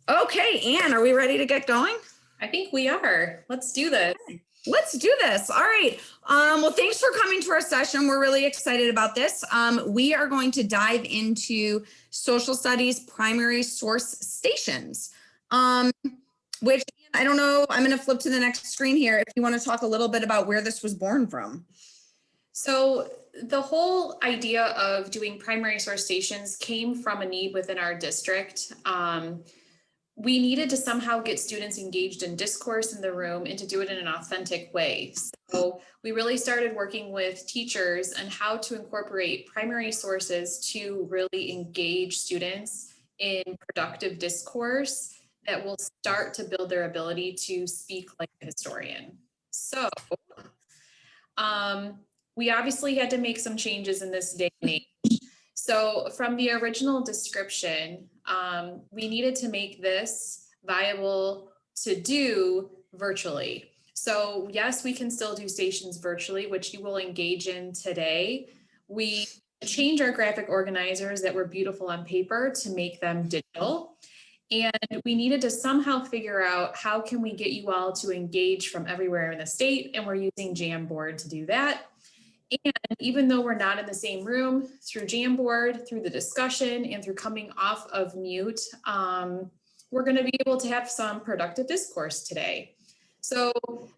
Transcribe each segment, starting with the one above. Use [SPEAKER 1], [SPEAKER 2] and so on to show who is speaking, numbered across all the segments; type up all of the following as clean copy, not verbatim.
[SPEAKER 1] Okay, Anne, are we ready to get going?
[SPEAKER 2] I think we are. Let's do this.
[SPEAKER 1] Let's do this. All right. Well, thanks for coming to our session. We're really excited about this. We are going to dive into social studies primary source stations, which I don't know. I'm going to flip to the next screen here if you want to talk a little bit about where this was born from.
[SPEAKER 2] So the whole idea of doing primary source stations came from a need within our district. We needed to somehow get students engaged in discourse in the room and to do it in an authentic way. So we really started working with teachers on how to incorporate primary sources to really engage students in productive discourse that will start to build their ability to speak like a historian. So we obviously had to make some changes in this day and age. So from the original description, we needed to make this viable to do virtually. So yes, we can still do stations virtually, which you will engage in today. We change our graphic organizers that were beautiful on paper to make them digital. And we needed to somehow figure out how can we get you all to engage from everywhere in the state, and we're using Jamboard to do that. And even though we're not in the same room, through Jamboard, through the discussion, and through coming off of mute, we're going to be able to have some productive discourse today. So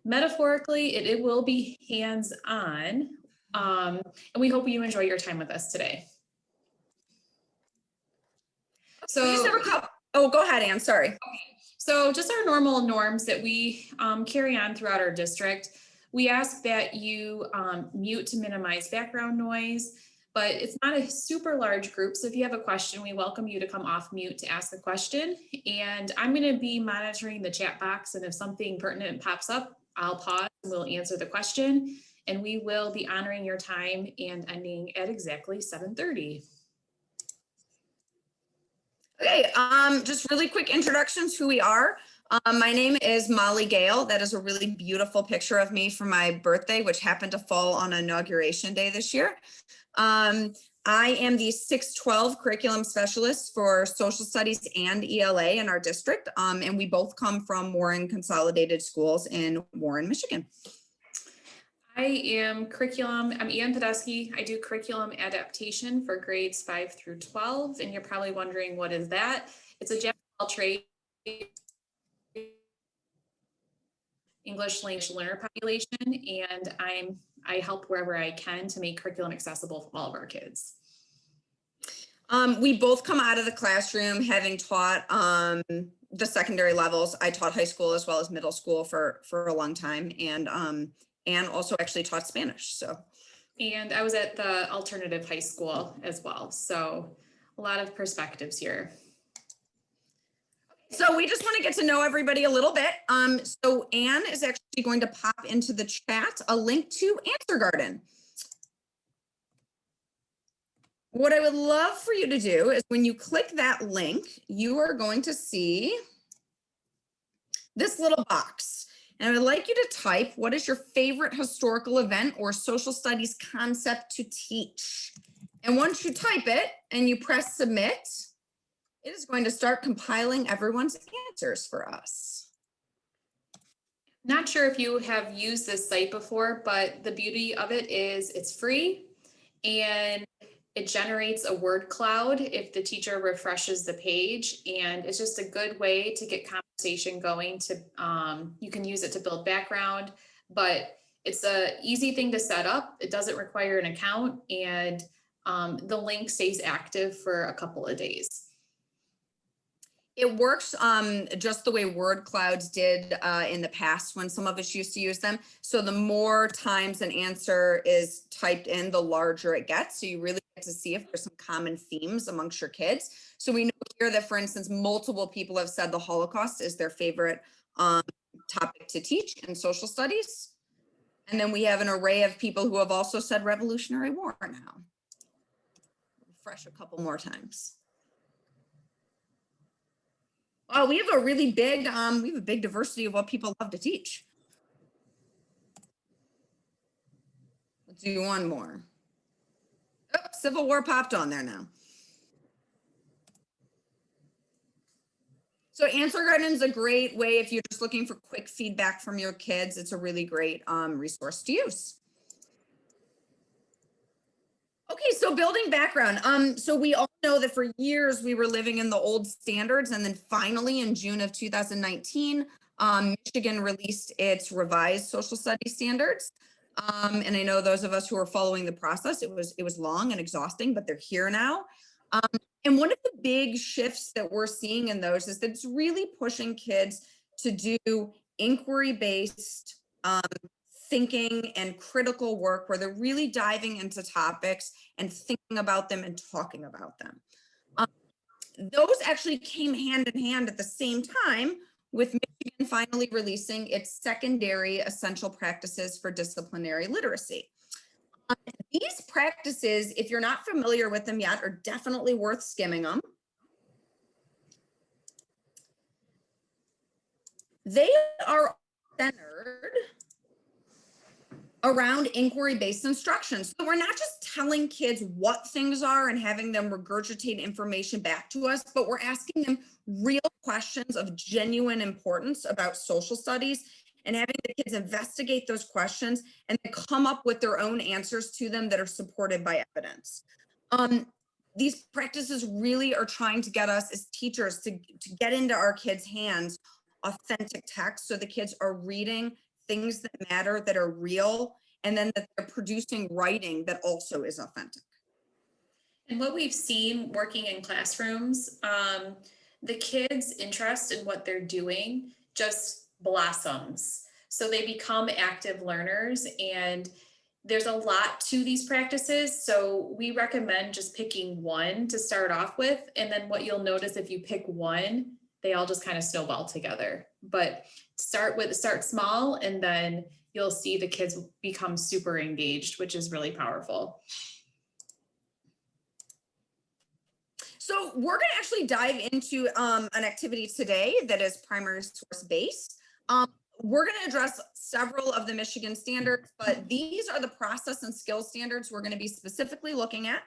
[SPEAKER 2] metaphorically, it will be hands-on, and we hope you enjoy your time with us today. So
[SPEAKER 1] oh, go ahead, Anne, sorry.
[SPEAKER 2] Okay. So just our normal norms that we carry on throughout our district. We ask that you mute to minimize background noise, but it's not a super large group. So if you have a question, we welcome you to come off mute to ask the question. And I'm going to be monitoring the chat box. And if something pertinent pops up, I'll pause and we'll answer the question. And we will be honoring your time and ending at exactly 7:30.
[SPEAKER 1] Okay, just really quick introductions who we are. My name is Molly Gale. That is a really beautiful picture of me for my birthday, which happened to fall on Inauguration Day this year. I am the 612 curriculum specialist for social studies and ELA in our district, and we both come from Warren Consolidated Schools in Warren, Michigan.
[SPEAKER 2] I'm Ian Podesky. I do curriculum adaptation for grades 5 through 12. And you're probably wondering, what is that? It's a jack of all trades English language learner population. And I help wherever I can to make curriculum accessible for all of our kids.
[SPEAKER 1] We both come out of the classroom having taught the secondary levels. I taught high school as well as middle school for a long time. And also actually taught Spanish.
[SPEAKER 2] And I was at the alternative high school as well. So a lot of perspectives here.
[SPEAKER 1] So we just want to get to know everybody a little bit. So Anne is actually going to pop into the chat a link to Answer Garden. What I would love for you to do is when you click that link, you are going to see this little box. And I would like you to type, what is your favorite historical event or social studies concept to teach? And once you type it and you press submit, it is going to start compiling everyone's answers for us.
[SPEAKER 2] Not sure if you have used this site before, but the beauty of it is it's free and it generates a word cloud if the teacher refreshes the page, and it's just a good way to get conversation going. You can use it to build background, but it's an easy thing to set up. It doesn't require an account, and the link stays active for a couple of days.
[SPEAKER 1] It works just the way word clouds did in the past when some of us used to use them. So the more times an answer is typed in, the larger it gets. So you really get to see if there's some common themes amongst your kids. So we know here that, for instance, multiple people have said the Holocaust is their favorite topic to teach in social studies. And then we have an array of people who have also said Revolutionary War now. Refresh a couple more times. Oh, we have a really big, we have a big diversity of what people love to teach. Let's do one more. Oh, Civil War popped on there now. So Answer Garden is a great way if you're just looking for quick feedback from your kids. It's a really great resource to use. Okay, so building background. So we all know that for years we were living in the old standards, and then finally in June of 2019, Michigan released its revised social studies standards. And I know those of us who are following the process, it was long and exhausting, but they're here now. And one of the big shifts that we're seeing in those is that it's really pushing kids to do inquiry-based thinking and critical work where they're really diving into topics and thinking about them and talking about them. Those actually came hand in hand at the same time with Michigan finally releasing its secondary essential practices for disciplinary literacy. These practices, if you're not familiar with them yet, are definitely worth skimming them. They are centered around inquiry-based instruction. So we're not just telling kids what things are and having them regurgitate information back to us, but we're asking them real questions of genuine importance about social studies and having the kids investigate those questions and then come up with their own answers to them that are supported by evidence. These practices really are trying to get us as teachers to get into our kids' hands authentic text so the kids are reading things that matter, that are real, and then that they're producing writing that also is authentic.
[SPEAKER 2] And what we've seen working in classrooms, the kids' interest in what they're doing just blossoms. So they become active learners, and there's a lot to these practices. So we recommend just picking one to start off with. And then what you'll notice if you pick one, they all just kind of snowball together. But start small, and then you'll see the kids become super engaged, which is really powerful.
[SPEAKER 1] So we're going to actually dive into an activity today that is primary source based. We're going to address several of the Michigan standards, but these are the process and skill standards we're going to be specifically looking at.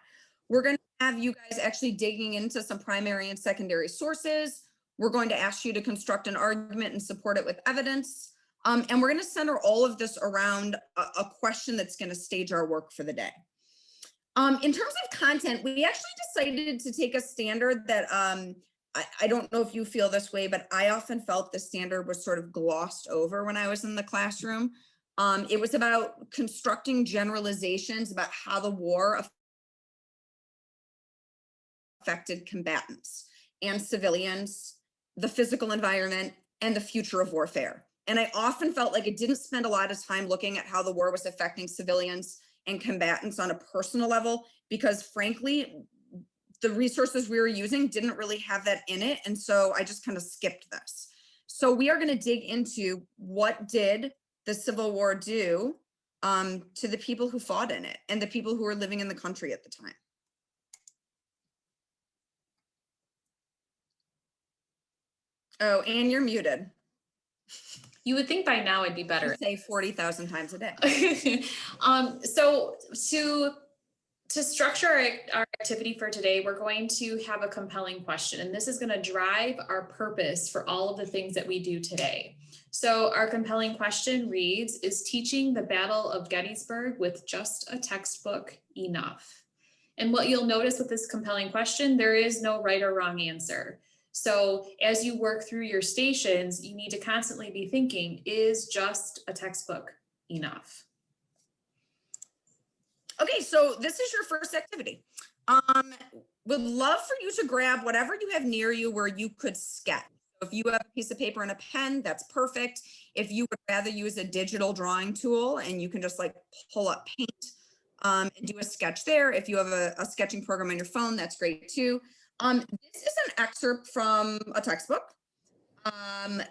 [SPEAKER 1] We're going to have you guys actually digging into some primary and secondary sources. We're going to ask you to construct an argument and support it with evidence. And we're going to center all of this around a question that's going to stage our work for the day. In terms of content, we actually decided to take a standard that I don't know if you feel this way, but I often felt the standard was sort of glossed over when I was in the classroom. It was about constructing generalizations about how the war affected combatants and civilians, the physical environment, and the future of warfare. And I often felt like it didn't spend a lot of time looking at how the war was affecting civilians and combatants on a personal level, because frankly, the resources we were using didn't really have that in it. And so I just kind of skipped this. So we are going to dig into what did the Civil War do to the people who fought in it and the people who were living in the country at the time. Oh, and you're muted.
[SPEAKER 2] You would think by now it'd be better.
[SPEAKER 1] Say 40,000 times a day.
[SPEAKER 2] So to structure our activity for today, we're going to have a compelling question, and this is going to drive our purpose for all of the things that we do today. So our compelling question reads, is teaching the Battle of Gettysburg with just a textbook enough? And what you'll notice with this compelling question, there is no right or wrong answer. So as you work through your stations, you need to constantly be thinking, is just a textbook enough?
[SPEAKER 1] Okay, so this is your first activity. Would love for you to grab whatever you have near you where you could sketch. If you have a piece of paper and a pen, that's perfect. If you would rather use a digital drawing tool and you can just like pull up paint and do a sketch there. If you have a sketching program on your phone, that's great too. This is an excerpt from a textbook.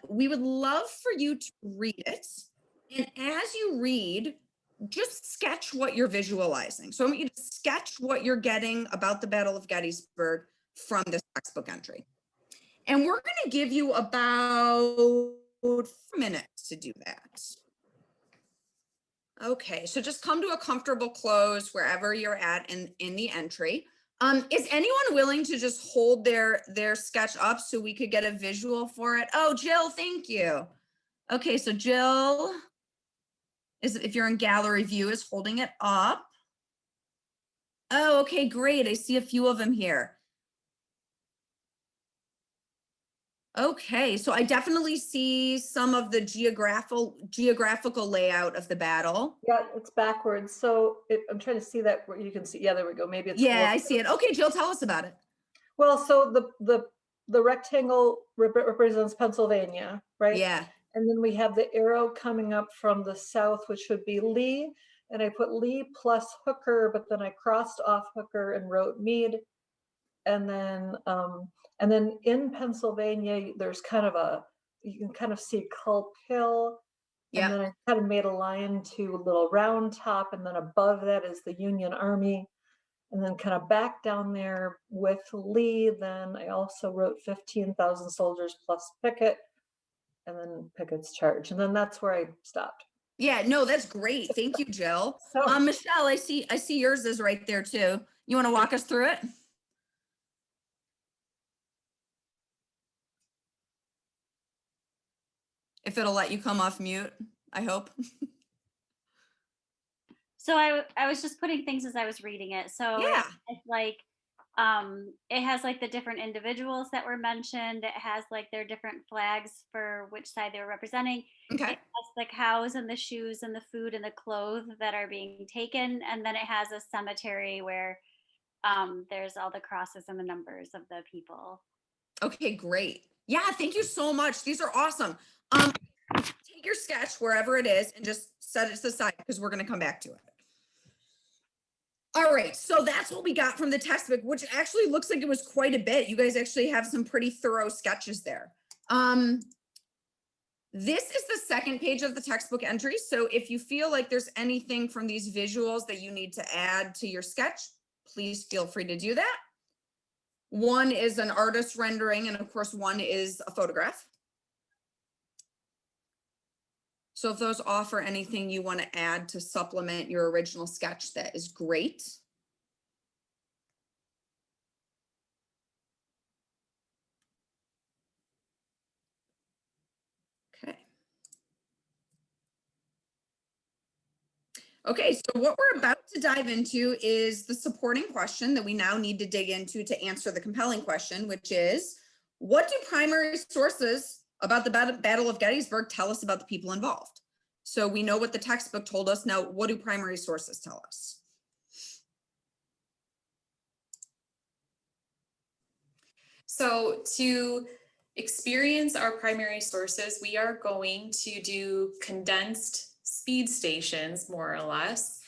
[SPEAKER 1] We would love for you to read it. And as you read, just sketch what you're visualizing. So I want you to sketch what you're getting about the Battle of Gettysburg from this textbook entry. And we're going to give you about 4 minutes to do that. Okay, so just come to a comfortable close wherever you're at in the entry. Is anyone willing to just hold their sketch up so we could get a visual for it? Oh, Jill, thank you. Okay, so Jill is, if you're in gallery view, is holding it up. Oh, okay, great. I see a few of them here. Okay, so I definitely see some of the geographical layout of the battle.
[SPEAKER 3] Yeah, it's backwards. So I'm trying to see that where you can see. Yeah, there we go. Maybe it's
[SPEAKER 1] Yeah, I see it. Okay, Jill, tell us about it.
[SPEAKER 3] well. So the rectangle represents Pennsylvania, right?
[SPEAKER 1] Yeah.
[SPEAKER 3] And then we have the arrow coming up from the south, which would be Lee. And I put Lee plus Hooker, but then I crossed off Hooker and wrote Meade. And then in Pennsylvania, there's kind of you can kind of see Culp Hill.
[SPEAKER 1] Yeah.
[SPEAKER 3] And then I kind of made a line to a little round top, and then above that is the Union Army. And then kind of back down there with Lee, then I also wrote 15,000 soldiers plus Pickett, and then Pickett's charge. And then that's where I stopped.
[SPEAKER 1] Yeah, no, that's great. Thank you, Jill.
[SPEAKER 3] So
[SPEAKER 1] Michelle, I see yours is right there too. You want to walk us through it? If it'll let you come off mute, I hope.
[SPEAKER 4] So I was just putting things as I was reading it. So
[SPEAKER 1] Yeah.
[SPEAKER 4] it's like it has like the different individuals that were mentioned. It has like their different flags for which side they were representing.
[SPEAKER 1] Okay.
[SPEAKER 4] It has the cows and the shoes and the food and the clothes that are being taken. And then it has a cemetery where there's all the crosses and the numbers of the people.
[SPEAKER 1] Okay, great. Yeah, thank you so much. These are awesome. Take your sketch wherever it is and just set it to the side because we're going to come back to it. All right, so that's what we got from the textbook, which actually looks like it was quite a bit. You guys actually have some pretty thorough sketches there. This is the second page of the textbook entry. So if you feel like there's anything from these visuals that you need to add to your sketch, please feel free to do that. One is an artist rendering, and of course, one is a photograph. So if those offer anything you want to add to supplement your original sketch, that is great. Okay. Okay, so what we're about to dive into is the supporting question that we now need to dig into to answer the compelling question, which is, what do primary sources about the Battle of Gettysburg tell us about the people involved? So we know what the textbook told us. Now, what do primary sources tell us?
[SPEAKER 2] So to experience our primary sources, we are going to do condensed speed stations, more or less.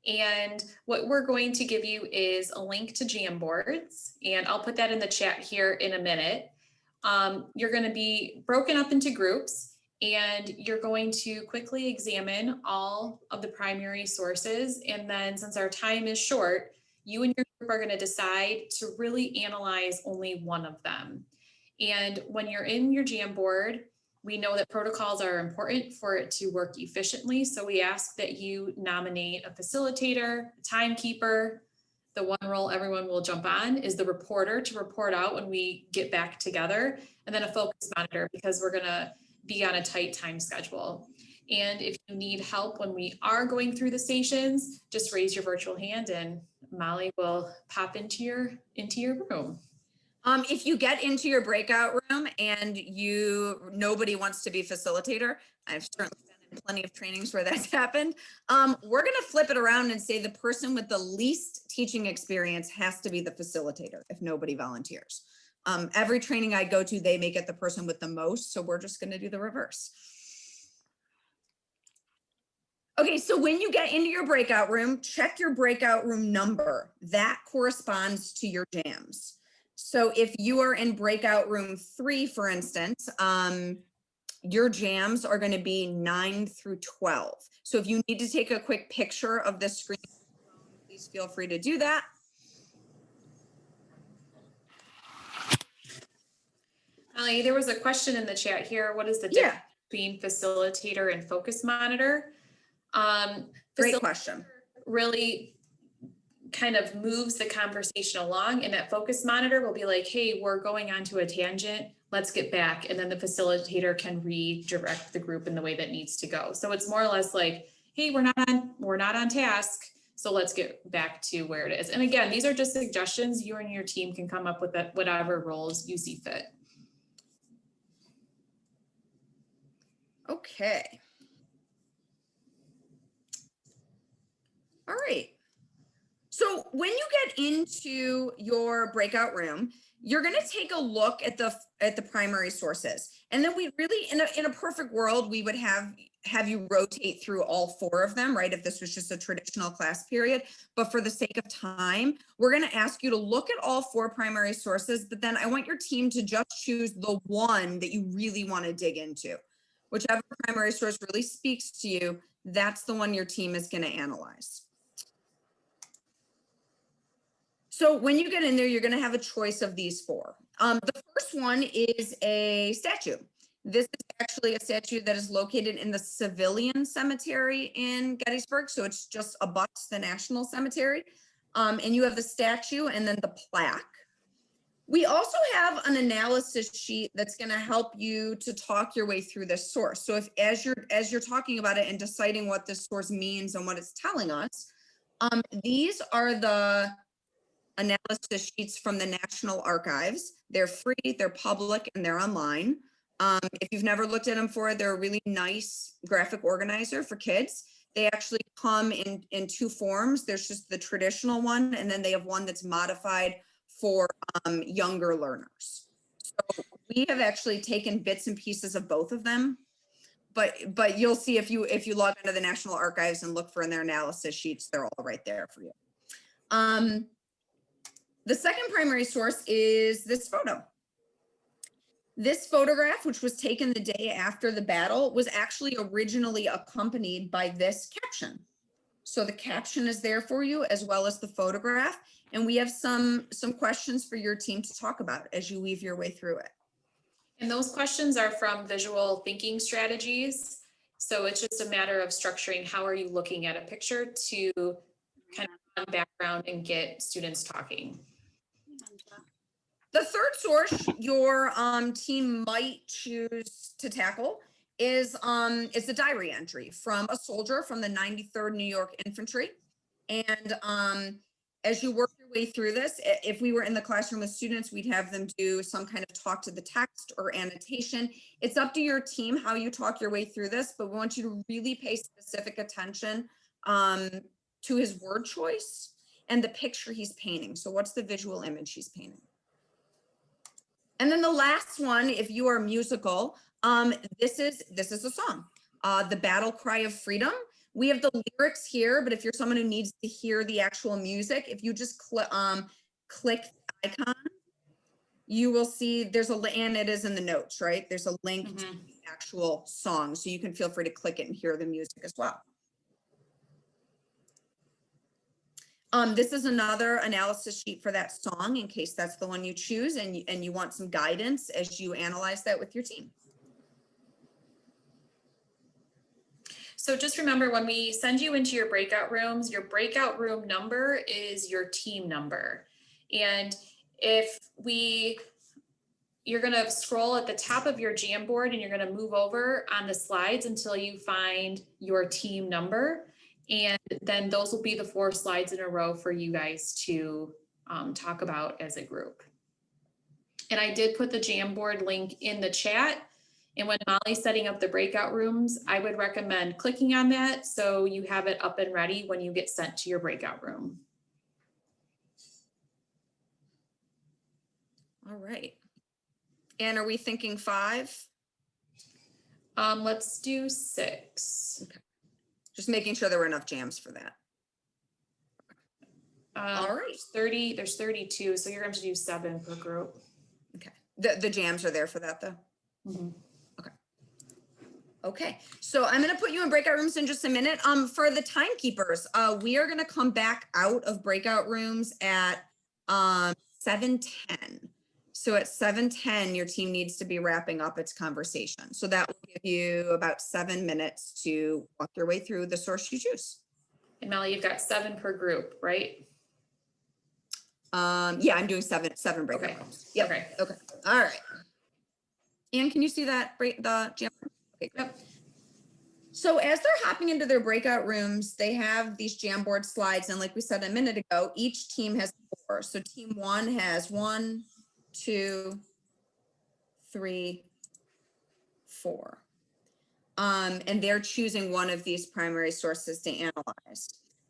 [SPEAKER 2] And what we're going to give you is a link to Jamboards, and I'll put that in the chat here in a minute. You're going to be broken up into groups, and you're going to quickly examine all of the primary sources. And then, since our time is short, you and your group are going to decide to really analyze only one of them. And when you're in your Jamboard, we know that protocols are important for it to work efficiently. So we ask that you nominate a facilitator, a timekeeper. The one role everyone will jump on is the reporter to report out when we get back together, and then a focus monitor because we're going to be on a tight time schedule. And if you need help when we are going through the stations, just raise your virtual hand and Molly will pop into your room.
[SPEAKER 1] If you get into your breakout room and nobody wants to be facilitator, I've certainly been in plenty of trainings where that's happened. We're going to flip it around and say the person with the least teaching experience has to be the facilitator if nobody volunteers. Every training I go to, they make it the person with the most. So we're just going to do the reverse. Okay, so when you get into your breakout room, check your breakout room number. That corresponds to your jams. So if you are in breakout room 3, for instance, your jams are going to be 9 through 12. So if you need to take a quick picture of the screen, please feel free to do that.
[SPEAKER 2] Molly, there was a question in the chat here. What is the difference between facilitator and focus monitor?
[SPEAKER 1] Great question.
[SPEAKER 2] Really kind of moves the conversation along, and that focus monitor will be like, hey, we're going on to a tangent, let's get back. And then the facilitator can redirect the group in the way that needs to go. So it's more or less like, hey, we're not on task. So let's get back to where it is. And again, these are just suggestions. You and your team can come up with whatever roles you see fit.
[SPEAKER 1] Okay. All right. So when you get into your breakout room, you're going to take a look at the primary sources. And then we really, in a perfect world, we would have you rotate through all 4 of them, right? If this was just a traditional class period. But for the sake of time, we're going to ask you to look at all 4 primary sources, but then I want your team to just choose the one that you really want to dig into. Whichever primary source really speaks to you, that's the one your team is going to analyze. So when you get in there, you're going to have a choice of these 4. The first one is a statue. This is actually a statue that is located in the civilian cemetery in Gettysburg. So it's just above the National Cemetery. And you have the statue and then the plaque. We also have an analysis sheet that's going to help you to talk your way through this source. So if as you're talking about it and deciding what this source means and what it's telling us, these are the analysis sheets from the National Archives. They're free, they're public, and they're online. If you've never looked at them before, they're a really nice graphic organizer for kids. They actually come in 2 forms. There's just the traditional one, and then they have one that's modified for younger learners. So we have actually taken bits and pieces of both of them, but you'll see if you log into the National Archives and look for in their analysis sheets, they're all right there for you. The second primary source is this photo. This photograph, which was taken the day after the battle, was actually originally accompanied by this caption. So the caption is there for you as well as the photograph. And we have some questions for your team to talk about as you weave your way through it.
[SPEAKER 2] And those questions are from visual thinking strategies. So it's just a matter of structuring how are you looking at a picture to kind of background and get students talking.
[SPEAKER 1] The third source your team might choose to tackle is a diary entry from a soldier from the 93rd New York Infantry. And as you work your way through this, if we were in the classroom with students, we'd have them do some kind of talk to the text or annotation. It's up to your team how you talk your way through this, but we want you to really pay specific attention to his word choice and the picture he's painting. So what's the visual image he's painting? And then the last one, if you are musical, this is a song, The Battle Cry of Freedom. We have the lyrics here, but if you're someone who needs to hear the actual music, if you just click the icon, you will see there's and it is in the notes, right? There's a link to the actual song, so you can feel free to click it and hear the music as well. This is another analysis sheet for that song in case that's the one you choose and you want some guidance as you analyze that with your team.
[SPEAKER 2] So just remember, when we send you into your breakout rooms, your breakout room number is your team number. And if you're going to scroll at the top of your Jamboard and you're going to move over on the slides until you find your team number. And then those will be the 4 slides in a row for you guys to talk about as a group. And I did put the Jamboard link in the chat. And when Molly's setting up the breakout rooms, I would recommend clicking on that so you have it up and ready when you get sent to your breakout room.
[SPEAKER 1] All right. And are we thinking 5?
[SPEAKER 2] Let's do 6.
[SPEAKER 1] Okay. Just making sure there were enough jams for that. All right.
[SPEAKER 2] There's 32, so you're going to do 7 per group.
[SPEAKER 1] Okay. The jams are there for that though?
[SPEAKER 2] Mm-hmm.
[SPEAKER 1] Okay, so I'm going to put you in breakout rooms in just a minute. For the timekeepers, we are going to come back out of breakout rooms at 7:10. So at 7:10, your team needs to be wrapping up its conversation. So that will give you about 7 minutes to walk your way through the source you choose.
[SPEAKER 2] And Molly, you've got 7 per group, right?
[SPEAKER 1] Yeah, I'm doing seven breakout
[SPEAKER 2] Okay.
[SPEAKER 1] rooms. Yep.
[SPEAKER 2] Okay.
[SPEAKER 1] Okay. All right. Anne, can you see that the jam? Okay, great.
[SPEAKER 2] Yep.
[SPEAKER 1] So as they're hopping into their breakout rooms, they have these Jamboard slides. And like we said a minute ago, each team has 4. So team 1 has 1, 2, 3, 4. And they're choosing one of these primary sources to analyze.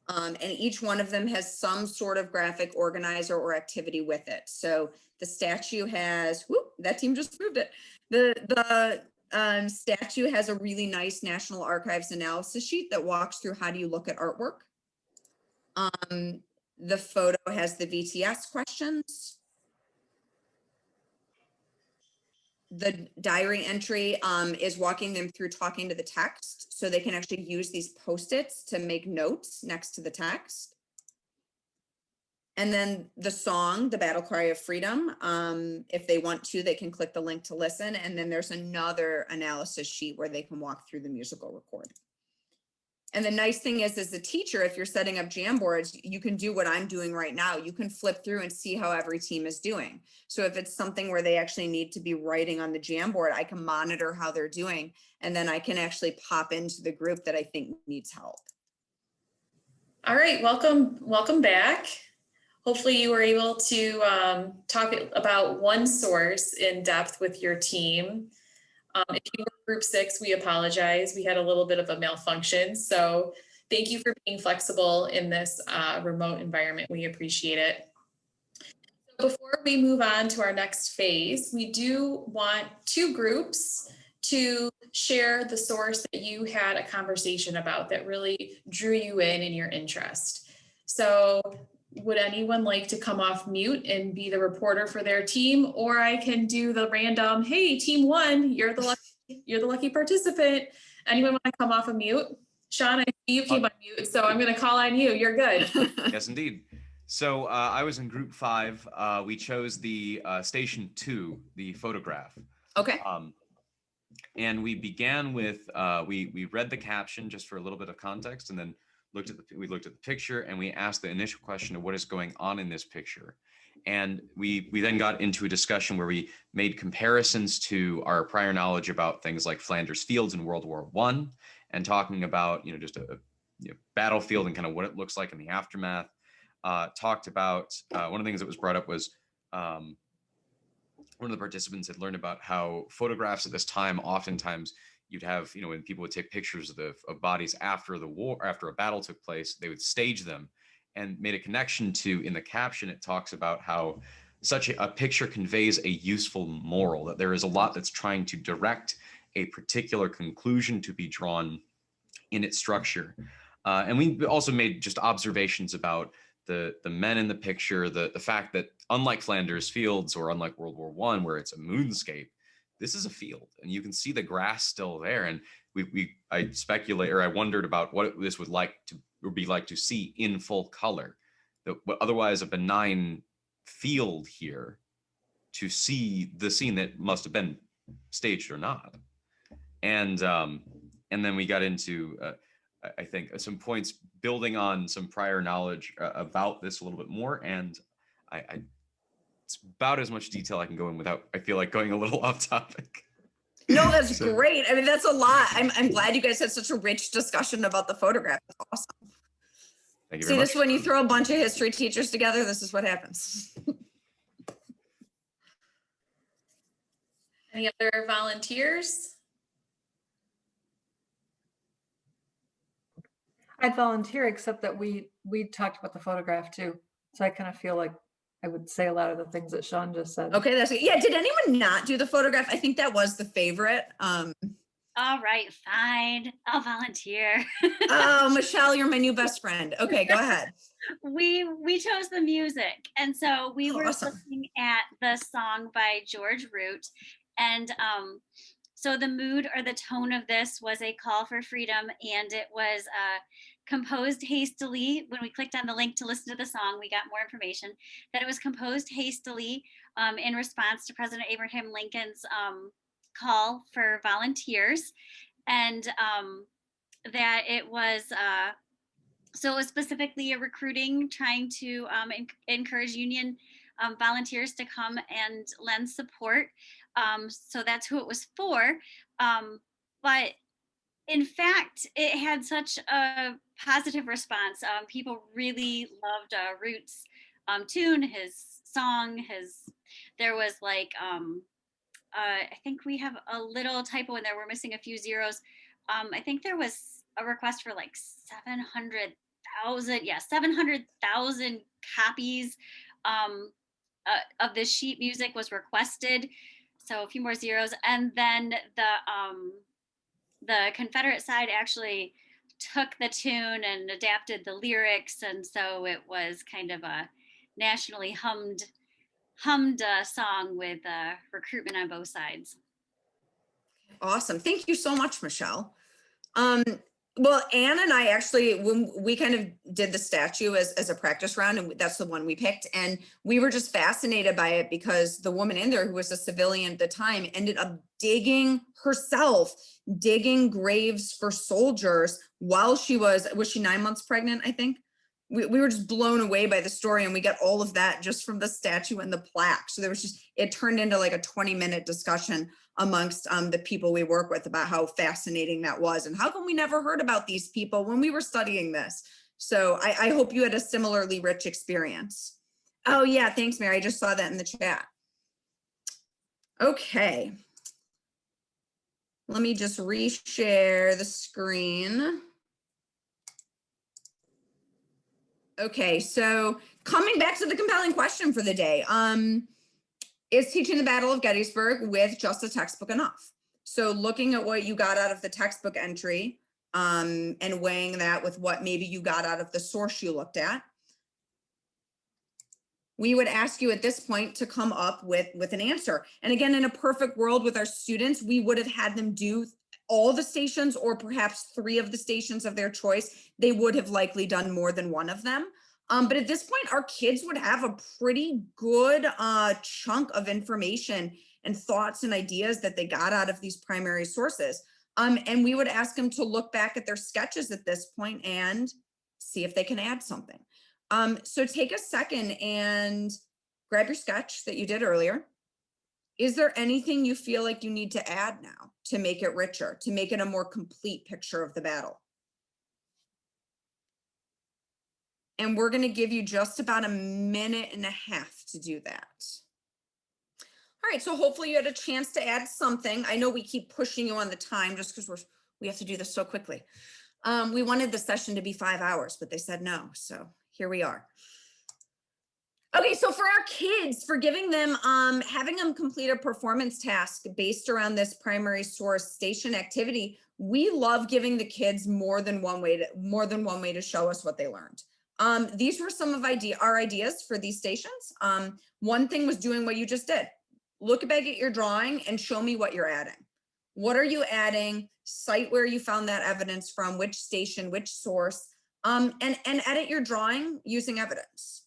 [SPEAKER 1] And each one of them has some sort of graphic organizer or activity with it. So the statue has, whoop, that team just proved it. The statue has a really nice National Archives analysis sheet that walks through how do you look at artwork. The photo has the VTS questions. The diary entry is walking them through talking to the text so they can actually use these Post-its to make notes next to the text. And then the song, the Battle Cry of Freedom, if they want to, they can click the link to listen. And then there's another analysis sheet where they can walk through the musical recording. And the nice thing is, as a teacher, if you're setting up Jamboards, you can do what I'm doing right now. You can flip through and see how every team is doing. So if it's something where they actually need to be writing on the Jamboard, I can monitor how they're doing. And then I can actually pop into the group that I think needs help.
[SPEAKER 2] All right, welcome back. Hopefully you were able to talk about one source in depth with your team. If you were group 6, we apologize. We had a little bit of a malfunction. So thank you for being flexible in this remote environment. We appreciate it. Before we move on to our next phase, we do want 2 groups to share the source that you had a conversation about that really drew you in your interest. So would anyone like to come off mute and be the reporter for their team? Or I can do the random, hey, team 1, you're the lucky participant. Anyone want to come off of mute? Sean, I see you came on mute, so I'm going to call on you. You're good.
[SPEAKER 5] Yes, indeed. So I was in group 5. We chose the station 2, the photograph.
[SPEAKER 1] Okay.
[SPEAKER 5] And we began with, we read the caption just for a little bit of context, and then we looked at the picture, and we asked the initial question of what is going on in this picture. And we then got into a discussion where we made comparisons to our prior knowledge about things like Flanders Fields in World War I, and talking about, just a battlefield and kind of what it looks like in the aftermath. Talked about, one of the things that was brought up was, one of the participants had learned about how photographs at this time, oftentimes you'd have, when people would take pictures of bodies after the war, after a battle took place, they would stage them, and made a connection to, in the caption, it talks about how such a picture conveys a useful moral, that there is a lot that's trying to direct a particular conclusion to be drawn in its structure. And we also made just observations about the men in the picture, the fact that unlike Flanders Fields or unlike World War I, where it's a moonscape, this is a field, and you can see the grass still there. And I wondered about what this would be like to see in full color, but otherwise a benign field here, to see the scene that must have been staged or not. And then we got into I think some points building on some prior knowledge about this a little bit more, and it's about as much detail I can go in without, I feel like, going a little off topic.
[SPEAKER 1] No, that's great. I mean, that's a lot. I'm glad you guys had such a rich discussion about the photograph. That's awesome.
[SPEAKER 5] Thank you
[SPEAKER 1] See,
[SPEAKER 5] very much.
[SPEAKER 1] this is when you throw a bunch of history teachers together, this is what happens.
[SPEAKER 2] Any other volunteers?
[SPEAKER 3] I'd volunteer, except that we talked about the photograph too. So I kind of feel like I would say a lot of the things that Sean just said.
[SPEAKER 1] Okay, that's yeah. Did anyone not do the photograph? I think that was the favorite.
[SPEAKER 4] All right, fine. I'll volunteer.
[SPEAKER 1] Oh, Michelle, you're my new best friend. Okay, go ahead.
[SPEAKER 4] We chose the music, and so we were
[SPEAKER 1] Awesome.
[SPEAKER 4] looking at the song by George Root, and so the mood or the tone of this was a call for freedom, and it was composed hastily. When we clicked on the link to listen to the song, we got more information that it was composed hastily in response to President Abraham Lincoln's call for volunteers, and that it was So it was specifically a recruiting, trying to encourage union volunteers to come and lend support. So that's who it was for. But in fact, it had such a positive response. People really loved Root's tune, his song, there was like, I think we have a little typo in there. We're missing a few zeros. I think there was a request for like 700,000 copies of this sheet music was requested. So a few more zeros. And then the Confederate side actually took the tune and adapted the lyrics, and so it was kind of a nationally hummed song with recruitment on both sides.
[SPEAKER 1] Awesome. Thank you so much, Michelle. Well, Anne and I actually, when we kind of did the statue as a practice round, and that's the one we picked, and we were just fascinated by it because the woman in there, who was a civilian at the time, ended up digging graves for soldiers while she was she 9 months pregnant, I think? We were just blown away by the story, and we got all of that just from the statue and the plaque. So it turned into like a 20-minute discussion amongst the people we work with about how fascinating that was and how come we never heard about these people when we were studying this. So I hope you had a similarly rich experience. Oh yeah, thanks, Mary. I just saw that in the chat. Okay. Let me just reshare the screen. Okay, so coming back to the compelling question for the day, is teaching the Battle of Gettysburg with just a textbook enough? So looking at what you got out of the textbook entry and weighing that with what maybe you got out of the source you looked at, we would ask you at this point to come up with an answer. And again, in a perfect world with our students, we would have had them do all the stations or perhaps 3 of the stations of their choice. They would have likely done more than one of them. But at this point, our kids would have a pretty good chunk of information and thoughts and ideas that they got out of these primary sources. And we would ask them to look back at their sketches at this point and see if they can add something. So take a second and grab your sketch that you did earlier. Is there anything you feel like you need to add now to make it richer, to make it a more complete picture of the battle? And we're going to give you just about 1.5 minutes to do that. All right, so hopefully you had a chance to add something. I know we keep pushing you on the time just because we have to do this so quickly. We wanted the session to be 5 hours, but they said no, so here we are. Okay, so for our kids, for giving them, having them complete a performance task based around this primary source station activity, we love giving the kids more than one way to show us what they learned. These were some of our ideas for these stations. One thing was doing what you just did. Look back at your drawing and show me what you're adding. What are you adding? Cite where you found that evidence from, which station, which source, and edit your drawing using evidence.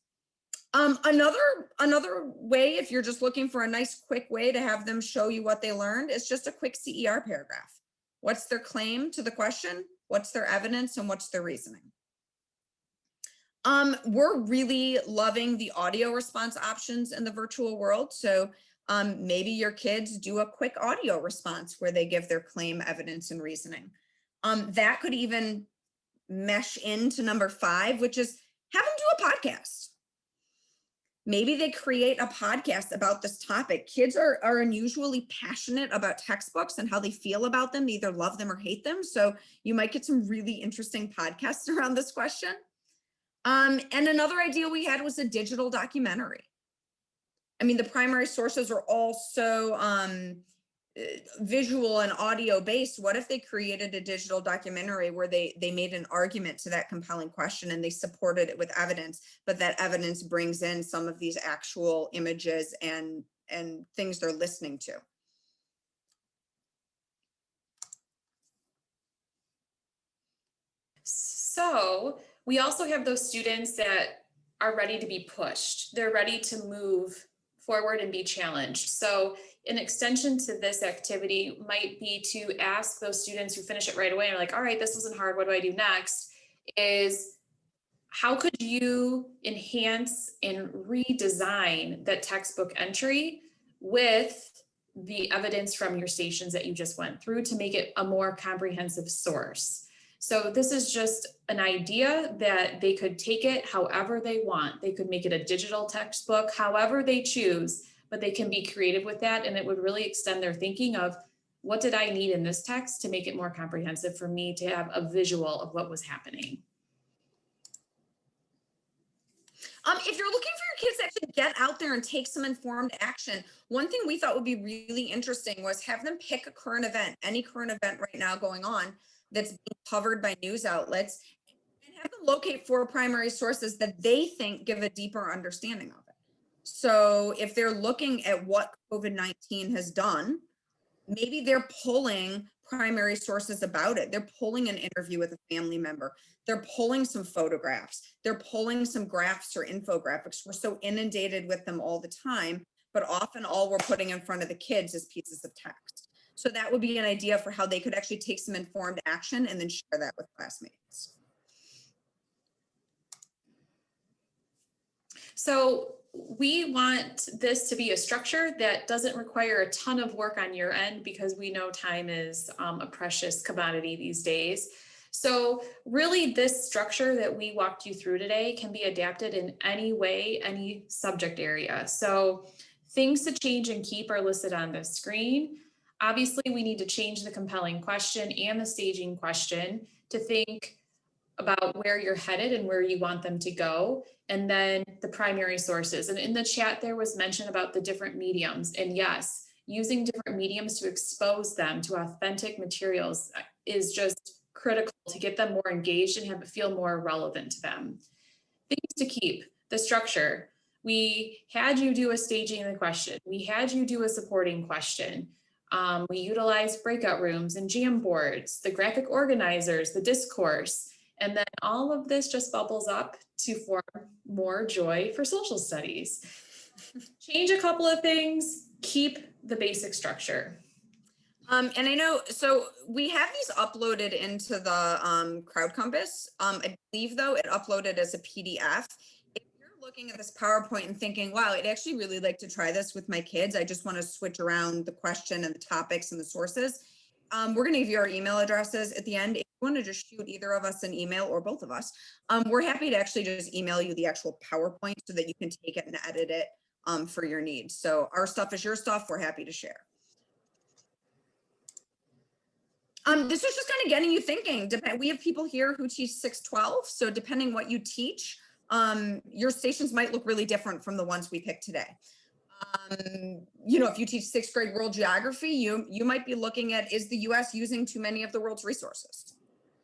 [SPEAKER 1] Another way, if you're just looking for a nice quick way to have them show you what they learned, is just a quick CER paragraph. What's their claim to the question? What's their evidence? And what's their reasoning? We're really loving the audio response options in the virtual world. So maybe your kids do a quick audio response where they give their claim, evidence, and reasoning. That could even mesh into number 5, which is have them do a podcast. Maybe they create a podcast about this topic. Kids are unusually passionate about textbooks and how they feel about them. They either love them or hate them. So you might get some really interesting podcasts around this question. And another idea we had was a digital documentary. I mean, the primary sources are also visual and audio based. What if they created a digital documentary where they made an argument to that compelling question and they supported it with evidence, but that evidence brings in some of these actual images and things they're listening to?
[SPEAKER 2] So we also have those students that are ready to be pushed. They're ready to move forward and be challenged. So an extension to this activity might be to ask those students who finish it right away and are like, all right, this wasn't hard, what do I do next? Is how could you enhance and redesign that textbook entry with the evidence from your stations that you just went through to make it a more comprehensive source? So this is just an idea that they could take it however they want. They could make it a digital textbook, however they choose, but they can be creative with that. And it would really extend their thinking of, what did I need in this text to make it more comprehensive for me to have a visual of what was happening?
[SPEAKER 1] If you're looking for your kids to actually get out there and take some informed action, one thing we thought would be really interesting was have them pick a current event, any current event right now going on that's being covered by news outlets, and have them locate 4 primary sources that they think give a deeper understanding of it. So if they're looking at what COVID-19 has done, maybe they're pulling primary sources about it. They're pulling an interview with a family member. They're pulling some photographs. They're pulling some graphs or infographics. We're so inundated with them all the time, but often all we're putting in front of the kids is pieces of text. So that would be an idea for how they could actually take some informed action and then share that with classmates.
[SPEAKER 2] So we want this to be a structure that doesn't require a ton of work on your end, because we know time is a precious commodity these days. So really this structure that we walked you through today can be adapted in any way, any subject area. So things to change and keep are listed on the screen. Obviously, we need to change the compelling question and the staging question to think about where you're headed and where you want them to go, and then the primary sources. And in the chat, there was mention about the different mediums. And yes, using different mediums to expose them to authentic materials is just critical to get them more engaged and have it feel more relevant to them. Things to keep: the structure. We had you do a staging of the question. We had you do a supporting question. We utilized breakout rooms and jam boards, the graphic organizers, the discourse. And then all of this just bubbles up to form more joy for social studies. Change a couple of things, keep the basic structure.
[SPEAKER 1] And I know, so we have these uploaded into the Crowd Compass. I believe though it uploaded as a PDF. If you're looking at this PowerPoint and thinking, wow, I'd actually really like to try this with my kids, I just want to switch around the question and the topics and the sources. We're going to give you our email addresses at the end. If you want to just shoot either of us an email or both of us, we're happy to actually just email you the actual PowerPoint so that you can take it and edit it for your needs. So our stuff is your stuff. We're happy to share. This is just kind of getting you thinking. We have people here who teach 612. So depending what you teach, your stations might look really different from the ones we picked today. You know, if you teach 6th grade world geography, you might be looking at, is the US using too many of the world's resources?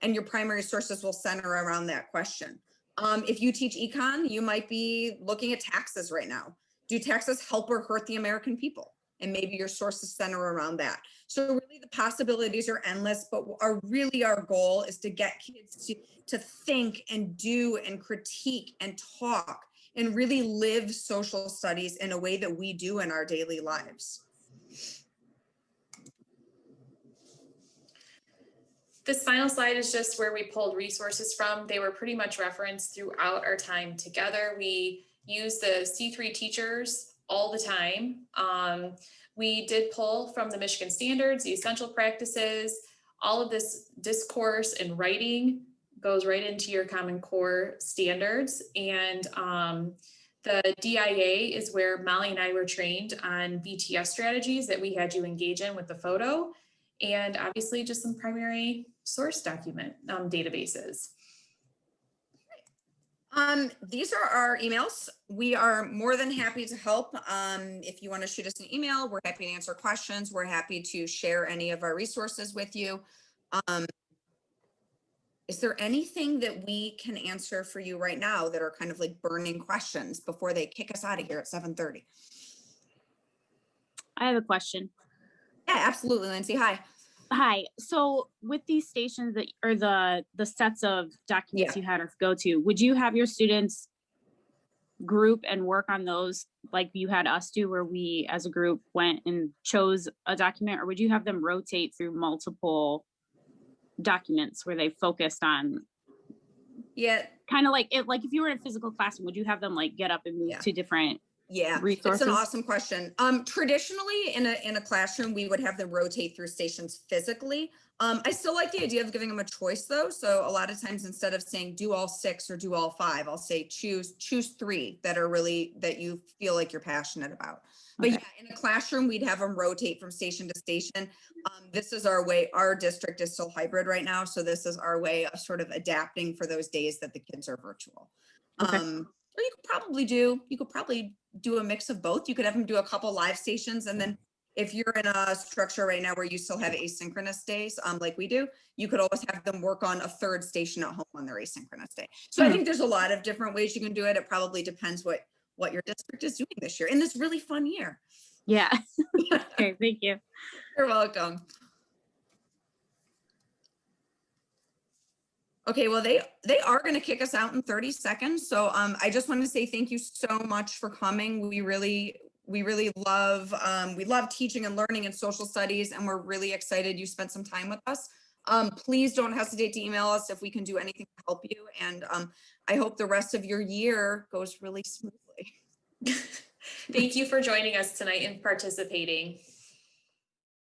[SPEAKER 1] And your primary sources will center around that question. If you teach econ, you might be looking at taxes right now. Do taxes help or hurt the American people? And maybe your sources center around that. So really the possibilities are endless, but our goal is to get kids to think and do and critique and talk and really live social studies in a way that we do in our daily lives.
[SPEAKER 2] This final slide is just where we pulled resources from. They were pretty much referenced throughout our time together. We use the C3 teachers all the time. We did pull from the Michigan Standards, the essential practices. All of this discourse and writing goes right into your Common Core standards. And the DIA is where Molly and I were trained on BTS strategies that we had you engage in with the photo. And obviously just some primary source document databases.
[SPEAKER 1] These are our emails. We are more than happy to help. If you want to shoot us an email, we're happy to answer questions. We're happy to share any of our resources with you. Is there anything that we can answer for you right now that are kind of like burning questions before they kick us out of here at 7:30?
[SPEAKER 6] I have a question.
[SPEAKER 1] Yeah, absolutely, Lindsay. Hi.
[SPEAKER 6] Hi. So with these stations that, or the sets of documents you had us go to, would you have your students group and work on those like you had us do, where we as a group went and chose a document, or would you have them rotate through multiple documents where they focused on
[SPEAKER 1] Yeah,
[SPEAKER 6] Kind of like it, like if you were in a physical classroom, would you have them like get up and move
[SPEAKER 1] Yeah.
[SPEAKER 6] to different
[SPEAKER 1] yeah,
[SPEAKER 6] resources?
[SPEAKER 1] it's an awesome question. Traditionally in a classroom, we would have them rotate through stations physically. I still like the idea of giving them a choice though. So a lot of times instead of saying do all 6 or do all 5, I'll say choose 3 that are really that you feel like you're passionate about. But
[SPEAKER 6] Okay.
[SPEAKER 1] yeah, in a classroom, we'd have them rotate from station to station. This is our way. Our district is still hybrid right now, so this is our way of sort of adapting for those days that the kids are virtual.
[SPEAKER 6] Okay.
[SPEAKER 1] Or you could probably do a mix of both. You could have them do a couple live stations, and then if you're in a structure right now where you still have asynchronous days, like we do, you could always have them work on a 3rd station at home on their asynchronous day. So I think there's a lot of different ways you can do it. It probably depends what your district is doing this year in this really fun year.
[SPEAKER 6] Yeah. Okay, thank you.
[SPEAKER 1] You're welcome. Okay, well, they are going to kick us out in 30 seconds. So I just want to say thank you so much for coming. We really love teaching and learning in social studies, and we're really excited you spent some time with us. Please don't hesitate to email us if we can do anything to help you. And I hope the rest of your year goes really smoothly.
[SPEAKER 2] Thank you for joining us tonight and participating.